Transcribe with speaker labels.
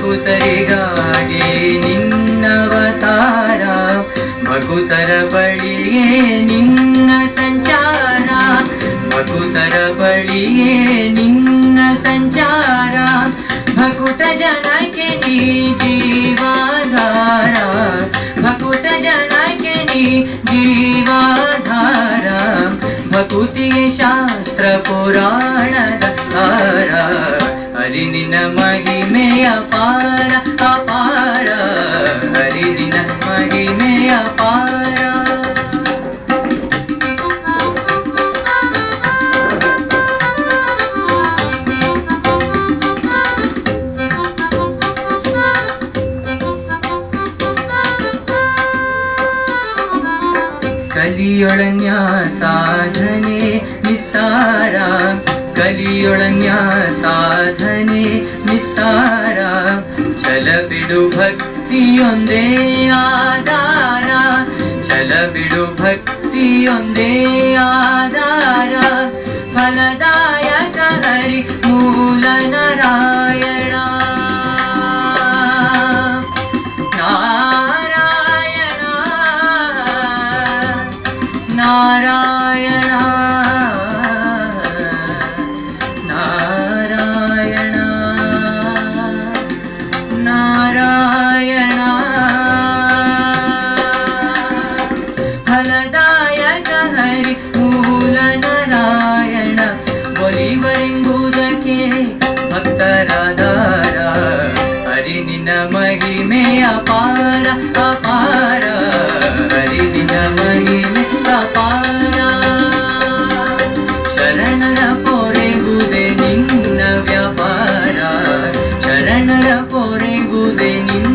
Speaker 1: ಭಕುತರಿಗಾಗಿ ನಿನ್ನವತಾರ, ಭಕುತರ ಬಳಿಯೇ ನಿನ್ನ ಸಂಚಾರ, ಭಕುತರ ಬಳಿಯೇ ನಿನ್ನ ಸಂಚಾರ, ಭಕುತ ಜನಕ್ಕೆ ನೀ ಜೀವಾಧಾರ, ಭಕುತ ಜನಕ್ಕೆ ನೀ ಜೀವಾಧಾರ, ಭಕುತಿಯ ಶಾಸ್ತ್ರ ಪುರಾಣದ ಸಾರ, ಹರಿ ನಿನ್ನ ಮಹಿಮೆಯ ಅಪಾರ ಅಪಾರ, ಹರಿ ನಿನ್ನ ಮಹಿಮೆಯ ಅಪಾರ. ಕಲಿಯೊಳನ್ಯ ಸಾಧನೆ ನಿಸ್ಸಾರ, ಕಲಿಯೊಳನ್ಯ ಸಾಧನೆ ನಿಸ್ಸಾರ, ಛಲ ಬಿಡು ಭಕ್ತಿಯೊಂದೇ ಆಧಾರ, ಛಲ ಬಿಡು ಭಕ್ತಿಯೊಂದೇ ಆಧಾರ, ಫಲದಾಯಕ ಹರಿ ಮೂಲ ನಾರಾಯಣ, ನಾರಾಯಣ ನಾರಾಯಣ ನಾರಾಯಣ ನಾರಾಯಣ, ಫಲದಾಯಕ ಹರಿ ಮೂಲ ನಾರಾಯಣ, ಒಲಿವರೆಂಬುದಕ್ಕೆ ಭಕ್ತರಾಧಾರ, ಹರಿ ನಿನ್ನ ಮಹಿಮೆಯ ಅಪಾರ ಅಪಾರ, ಹರಿ ನಿನ್ನ ಮಹಿಮೆ ಅಪಾರ. ಶರಣರ ಪೊರೆಗುದೆ ನಿನ್ನ ವ್ಯಾಪಾರ, ಶರಣರ ಪೊರೆಗುದೆ ನಿನ್ನ